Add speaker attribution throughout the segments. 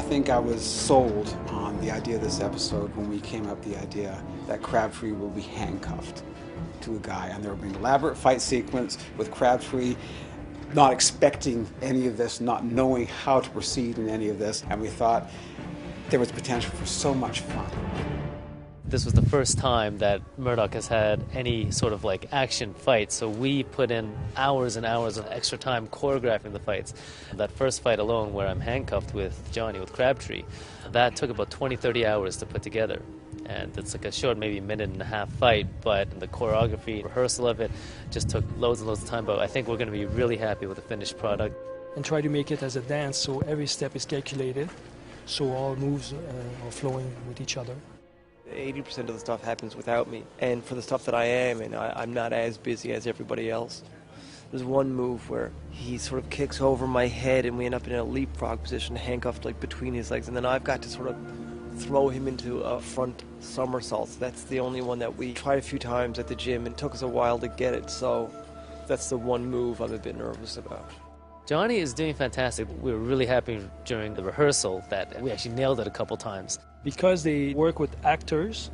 Speaker 1: I think I was sold on the idea of this episode when we came up with the idea that Crabtree will be handcuffed to a guy, and there will be an elaborate fight sequence with Crabtree not expecting any of this, not knowing how to proceed in any of this, and we thought there was potential for so much fun.
Speaker 2: This was the first time that Murdoch has had any sort of like action fight, so we put in hours and hours of extra time choreographing the fights. That first fight alone where I'm handcuffed with Johnny, with Crabtree, that took about 20-30 hours to put together. And it's like a short, maybe minute and a half fight, but the choreography, rehearsal of it just took loads and loads of time, but I think we're going to be really happy with the finished product.
Speaker 3: And try to make it as a dance, so every step is calculated, so all moves are flowing with each other.
Speaker 4: 80% of the stuff happens without me, and for the stuff that I am, and I'm not as busy as everybody else. There's one move where he sort of kicks over my head and we end up in a leapfrog position, handcuffed like between his legs, and then I've got to sort of throw him into a front somersault. So that's the only one that we tried a few times at the gym, and it took us a while to get it, so that's the one move I'm a bit nervous about.
Speaker 2: Johnny is doing fantastic. We were really happy during the rehearsal that we actually nailed it a couple times.
Speaker 3: Because they work with actors,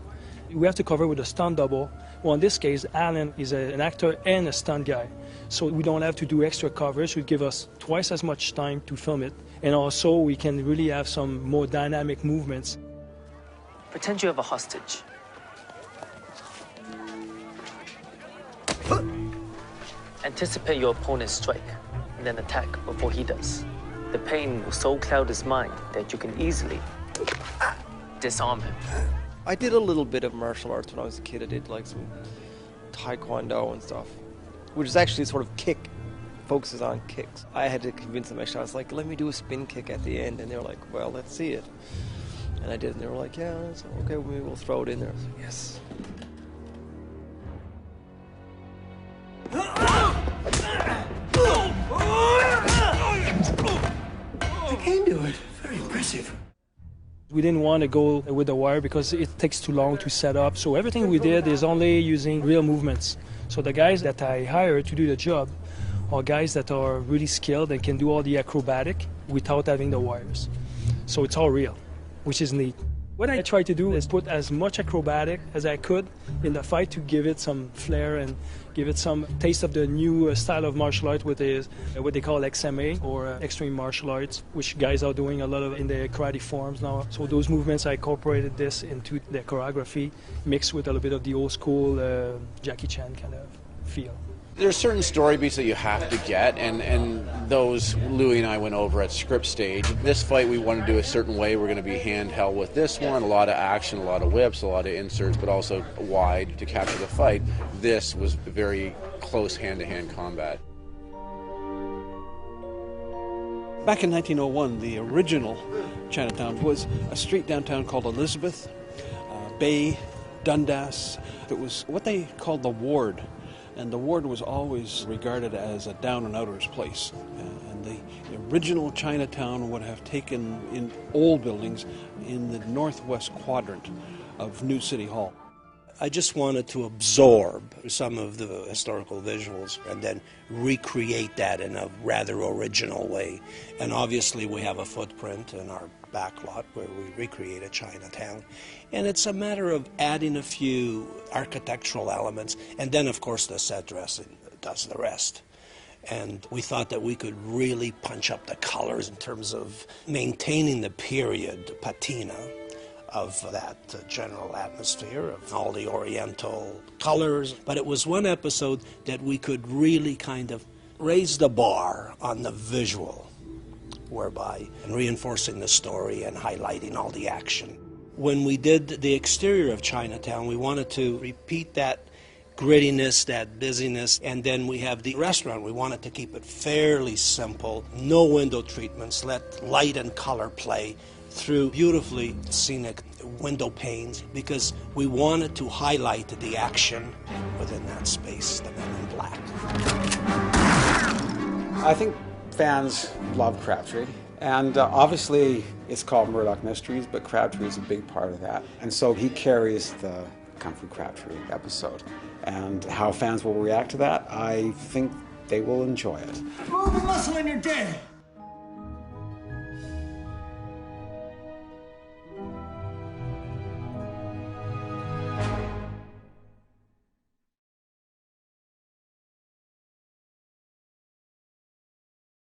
Speaker 3: we have to cover with a stunt double. Well, in this case, Alan is an actor and a stunt guy. So we don't have to do extra coverage. It would give us twice as much time to film it. And also, we can really have some more dynamic movements.
Speaker 2: Pretend you have a hostage. Anticipate your opponent's strike, and then attack before he does. The pain will so cloud his mind that you can easily disarm him.
Speaker 4: I did a little bit of martial arts when I was a kid. I did like some taekwondo and stuff, which is actually sort of focuses on kicks. I had to convince them, actually. I was like, let me do a spin kick at the end, and they were like, well, let's see it. And I did, and they were like, yeah, that's okay, maybe we'll throw it in there. I was like, yes.
Speaker 5: I can do it. Very impressive.
Speaker 3: We didn't want to go with the wire because it takes too long to set up. So everything we did is only using real movements. So the guys that I hired to do the job are guys that are really skilled and can do all the acrobatic without having the wires. So it's all real, which is neat. What I tried to do is put as much acrobatic as I could in the fight to give it some flair and give it some taste of the new style of martial art, what they call XMA, or extreme martial arts, which guys are doing a lot of in the karate forms now. So those movements, I incorporated this into the choreography, mixed with a little bit of the old school Jackie Chan kind of feel.
Speaker 6: There's certain story beats that you have to get, and those Louis and I went over at script stage. This fight we want to do a certain way. We're going to be handheld with this one, a lot of action, a lot of whips, a lot of inserts, but also wide to capture the fight. This was very close hand-to-hand combat.
Speaker 5: Back in 1901, the original Chinatown was a street downtown called Elizabeth, Bay, Dundas. It was what they called the ward. And the ward was always regarded as a down-and-outers place. And the original Chinatown would have taken in old buildings in the northwest quadrant of New City Hall.
Speaker 7: I just wanted to absorb some of the historical visuals and then recreate that in a rather original way. And obviously we have a footprint in our back lot where we recreated Chinatown. And it's a matter of adding a few architectural elements, and then of course the set dressing does the rest. And we thought that we could really punch up the colors in terms of maintaining the period patina of that general atmosphere of all the oriental colors. But it was one episode that we could really kind of raise the bar on the visual, whereby and reinforcing the story and highlighting all the action. When we did the exterior of Chinatown, we wanted to repeat that grittiness, that busyness, and then we have the restaurant. We wanted to keep it fairly simple, no window treatments, let light and color play through beautifully scenic window panes, because we wanted to highlight the action within that space, the Men in Black.
Speaker 1: I think fans love Crabtree, and obviously it's called Murdoch Mysteries, but Crabtree is a big part of that. And so he carries the Kung Fu Crabtree episode. And how fans will react to that, I think they will enjoy it.
Speaker 5: Move a muscle and you're dead.